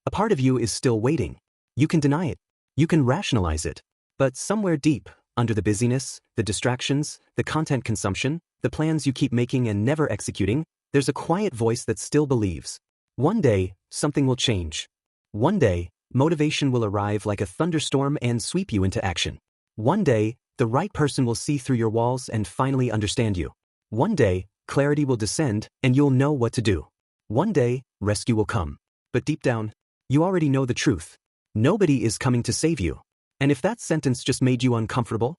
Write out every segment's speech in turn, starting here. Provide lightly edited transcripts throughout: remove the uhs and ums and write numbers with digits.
A part of you is still waiting. You can deny it. You can rationalize it. But somewhere deep, under the busyness, the distractions, the content consumption, the plans you keep making and never executing, there's a quiet voice that still believes. One day, something will change. One day, motivation will arrive like a thunderstorm and sweep you into action. One day, the right person will see through your walls and finally understand you. One day, clarity will descend and you'll know what to do. One day, rescue will come. But deep down, you already know the truth. Nobody is coming to save you. And if that sentence just made you uncomfortable,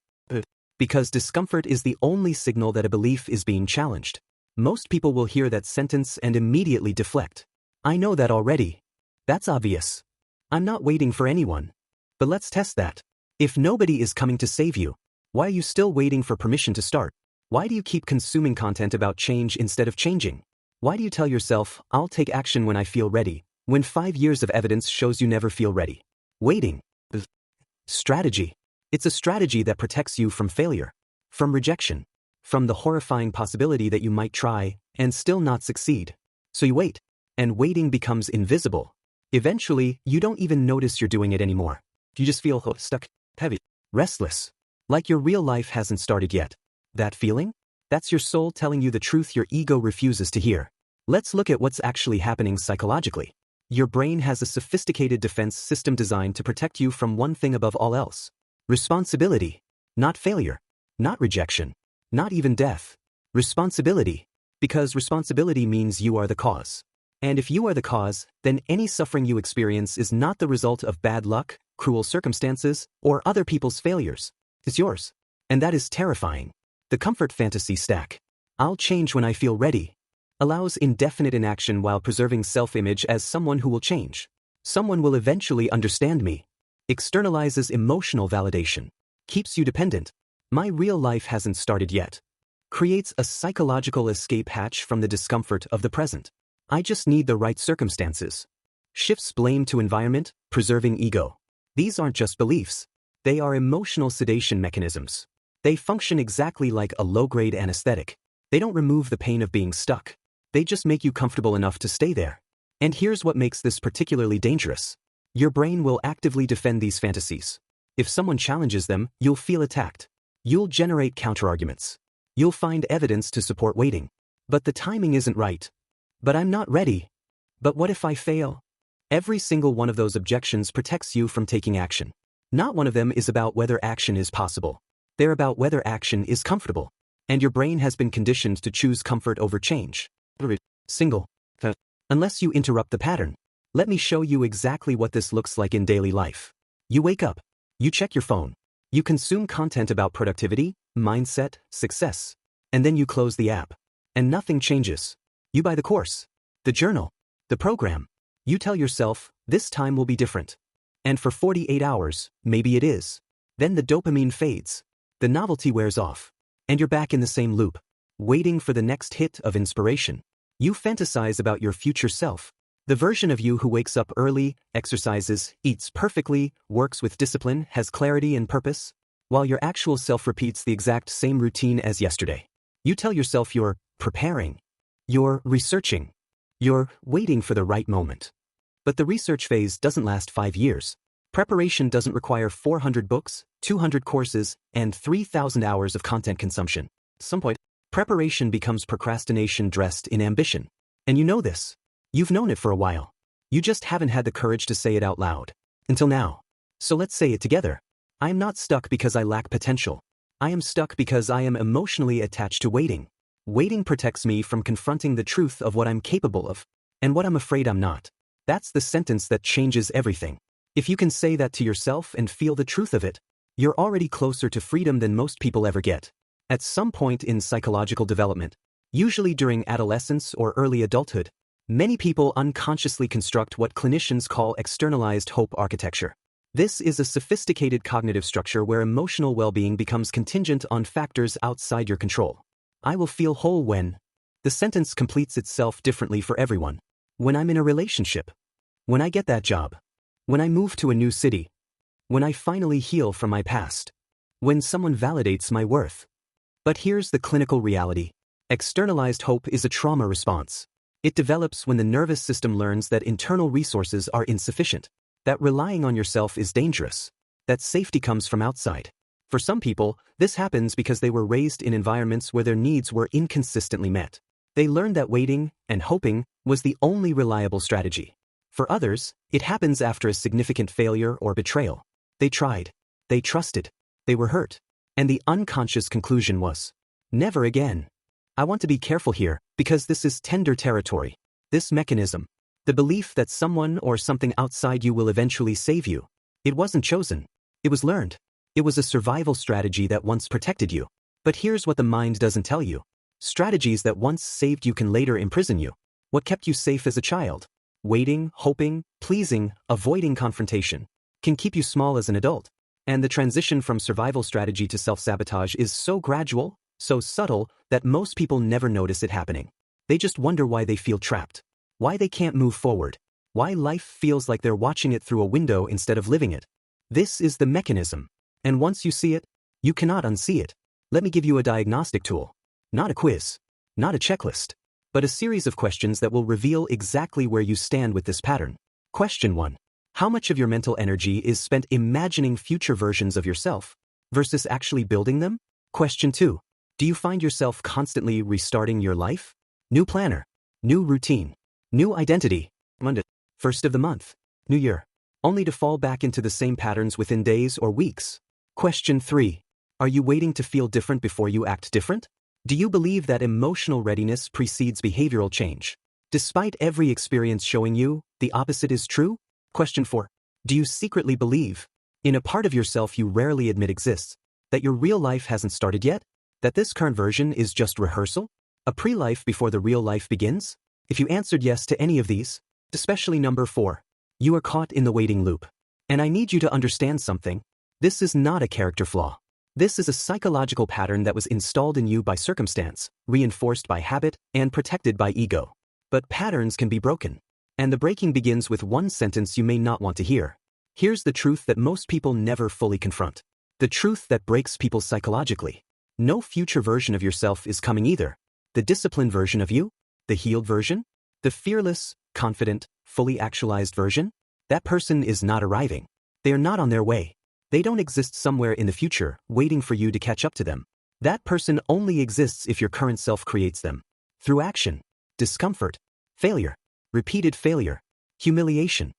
because discomfort is the only signal that a belief is being challenged. Most people will hear that sentence and immediately deflect. I know that already. That's obvious. I'm not waiting for anyone. But let's test that. If nobody is coming to save you, why are you still waiting for permission to start? Why do you keep consuming content about change instead of changing? Why do you tell yourself, I'll take action when I feel ready, when 5 years of evidence shows you never feel ready? Waiting. Strategy. It's a strategy that protects you from failure, from rejection, from the horrifying possibility that you might try and still not succeed. So you wait, and waiting becomes invisible. Eventually, you don't even notice you're doing it anymore. You just feel stuck, heavy, restless, like your real life hasn't started yet. That feeling? That's your soul telling you the truth your ego refuses to hear. Let's look at what's actually happening psychologically. Your brain has a sophisticated defense system designed to protect you from one thing above all else. Responsibility. Not failure. Not rejection. Not even death. Responsibility. Because responsibility means you are the cause. And if you are the cause, then any suffering you experience is not the result of bad luck, cruel circumstances, or other people's failures. It's yours. And that is terrifying. The comfort fantasy stack. I'll change when I feel ready. Allows indefinite inaction while preserving self-image as someone who will change. Someone will eventually understand me. Externalizes emotional validation. Keeps you dependent. My real life hasn't started yet. Creates a psychological escape hatch from the discomfort of the present. I just need the right circumstances. Shifts blame to environment, preserving ego. These aren't just beliefs. They are emotional sedation mechanisms. They function exactly like a low-grade anesthetic. They don't remove the pain of being stuck. They just make you comfortable enough to stay there. And here's what makes this particularly dangerous. Your brain will actively defend these fantasies. If someone challenges them, you'll feel attacked. You'll generate counterarguments. You'll find evidence to support waiting. But the timing isn't right. But I'm not ready. But what if I fail? Every single one of those objections protects you from taking action. Not one of them is about whether action is possible. They're about whether action is comfortable. And your brain has been conditioned to choose comfort over change. Single. Unless you interrupt the pattern. Let me show you exactly what this looks like in daily life. You wake up. You check your phone. You consume content about productivity, mindset, success. And then you close the app. And nothing changes. You buy the course, the journal, the program. You tell yourself, this time will be different. And for 48 hours, maybe it is. Then the dopamine fades. The novelty wears off. And you're back in the same loop, waiting for the next hit of inspiration. You fantasize about your future self. The version of you who wakes up early, exercises, eats perfectly, works with discipline, has clarity and purpose, while your actual self repeats the exact same routine as yesterday. You tell yourself you're preparing. You're researching. You're waiting for the right moment. But the research phase doesn't last 5 years. Preparation doesn't require 400 books, 200 courses, and 3,000 hours of content consumption. At some point, preparation becomes procrastination dressed in ambition. And you know this. You've known it for a while. You just haven't had the courage to say it out loud. Until now. So let's say it together. I am not stuck because I lack potential. I am stuck because I am emotionally attached to waiting. Waiting protects me from confronting the truth of what I'm capable of, and what I'm afraid I'm not. That's the sentence that changes everything. If you can say that to yourself and feel the truth of it, you're already closer to freedom than most people ever get. At some point in psychological development, usually during adolescence or early adulthood, many people unconsciously construct what clinicians call externalized hope architecture. This is a sophisticated cognitive structure where emotional well-being becomes contingent on factors outside your control. I will feel whole when. The sentence completes itself differently for everyone. When I'm in a relationship. When I get that job. When I move to a new city. When I finally heal from my past. When someone validates my worth. But here's the clinical reality. Externalized hope is a trauma response. It develops when the nervous system learns that internal resources are insufficient, that relying on yourself is dangerous, that safety comes from outside. For some people, this happens because they were raised in environments where their needs were inconsistently met. They learned that waiting and hoping was the only reliable strategy. For others, it happens after a significant failure or betrayal. They tried, they trusted, they were hurt, and the unconscious conclusion was, never again. I want to be careful here, because this is tender territory. This mechanism, the belief that someone or something outside you will eventually save you, it wasn't chosen, it was learned. It was a survival strategy that once protected you. But here's what the mind doesn't tell you. Strategies that once saved you can later imprison you. What kept you safe as a child? Waiting, hoping, pleasing, avoiding confrontation, can keep you small as an adult. And the transition from survival strategy to self-sabotage is so gradual, so subtle, that most people never notice it happening. They just wonder why they feel trapped, why they can't move forward, why life feels like they're watching it through a window instead of living it. This is the mechanism. And once you see it, you cannot unsee it. Let me give you a diagnostic tool. Not a quiz, not a checklist, but a series of questions that will reveal exactly where you stand with this pattern. Question 1. How much of your mental energy is spent imagining future versions of yourself versus actually building them? Question 2. Do you find yourself constantly restarting your life? New planner, new routine, new identity. Monday, first of the month, new year, only to fall back into the same patterns within days or weeks. Question 3. Are you waiting to feel different before you act different? Do you believe that emotional readiness precedes behavioral change, despite every experience showing you the opposite is true? Question 4. Do you secretly believe, in a part of yourself you rarely admit exists, that your real life hasn't started yet? That this current version is just rehearsal? A pre-life before the real life begins? If you answered yes to any of these, especially number 4, you are caught in the waiting loop. And I need you to understand something. This is not a character flaw. This is a psychological pattern that was installed in you by circumstance, reinforced by habit, and protected by ego. But patterns can be broken. And the breaking begins with one sentence you may not want to hear. Here's the truth that most people never fully confront. The truth that breaks people psychologically. No future version of yourself is coming either. The disciplined version of you? The healed version? The fearless, confident, fully actualized version? That person is not arriving. They are not on their way. They don't exist somewhere in the future, waiting for you to catch up to them. That person only exists if your current self creates them. Through action, discomfort, failure, repeated failure, humiliation,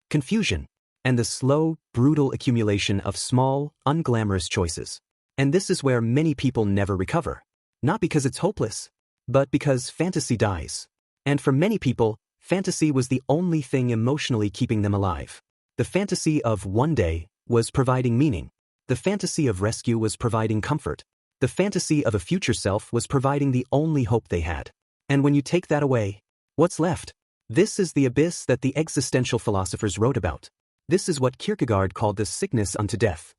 confusion, and the slow, brutal accumulation of small, unglamorous choices. And this is where many people never recover. Not because it's hopeless, but because fantasy dies. And for many people, fantasy was the only thing emotionally keeping them alive. The fantasy of one day was providing meaning. The fantasy of rescue was providing comfort. The fantasy of a future self was providing the only hope they had. And when you take that away, what's left? This is the abyss that the existential philosophers wrote about. This is what Kierkegaard called the sickness unto death.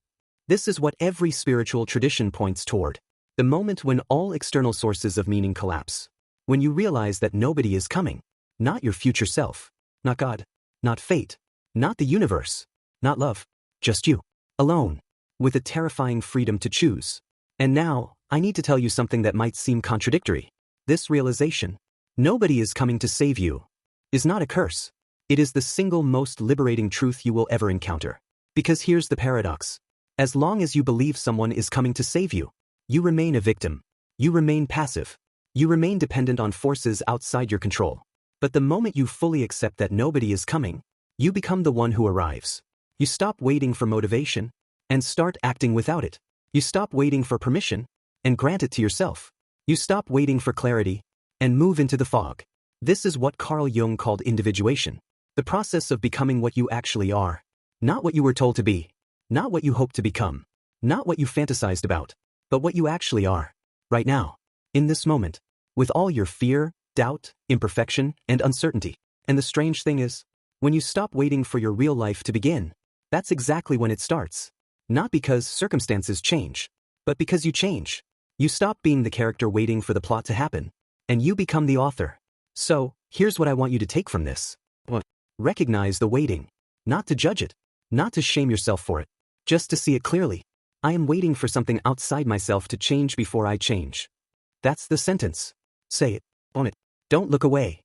This is what every spiritual tradition points toward. The moment when all external sources of meaning collapse. When you realize that nobody is coming. Not your future self. Not God. Not fate. Not the universe. Not love. Just you. Alone. With a terrifying freedom to choose. And now, I need to tell you something that might seem contradictory. This realization, nobody is coming to save you, is not a curse. It is the single most liberating truth you will ever encounter. Because here's the paradox. As long as you believe someone is coming to save you, you remain a victim. You remain passive. You remain dependent on forces outside your control. But the moment you fully accept that nobody is coming, you become the one who arrives. You stop waiting for motivation and start acting without it. You stop waiting for permission and grant it to yourself. You stop waiting for clarity and move into the fog. This is what Carl Jung called individuation. The process of becoming what you actually are. Not what you were told to be. Not what you hoped to become. Not what you fantasized about. But what you actually are. Right now. In this moment. With all your fear, doubt, imperfection, and uncertainty. And the strange thing is, when you stop waiting for your real life to begin, that's exactly when it starts. Not because circumstances change, but because you change. You stop being the character waiting for the plot to happen, and you become the author. So, here's what I want you to take from this. Recognize the waiting. Not to judge it. Not to shame yourself for it. Just to see it clearly. I am waiting for something outside myself to change before I change. That's the sentence. Say it. Own it. Don't look away.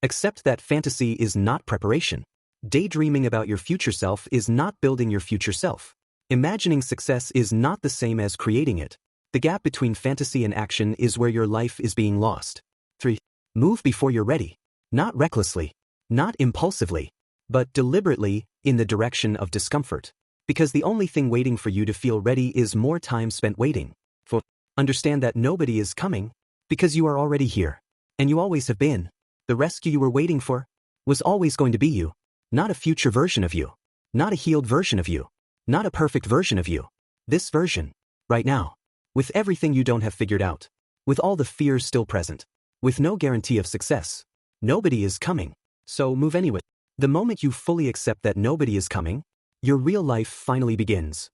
Accept that fantasy is not preparation. Daydreaming about your future self is not building your future self. Imagining success is not the same as creating it. The gap between fantasy and action is where your life is being lost. 3. Move before you're ready. Not recklessly, not impulsively, but deliberately in the direction of discomfort. Because the only thing waiting for you to feel ready is more time spent waiting. 4. Understand that nobody is coming because you are already here. And you always have been. The rescue you were waiting for was always going to be you. Not a future version of you. Not a healed version of you. Not a perfect version of you. This version. Right now. With everything you don't have figured out. With all the fears still present. With no guarantee of success. Nobody is coming. So move anyway. The moment you fully accept that nobody is coming, your real life finally begins.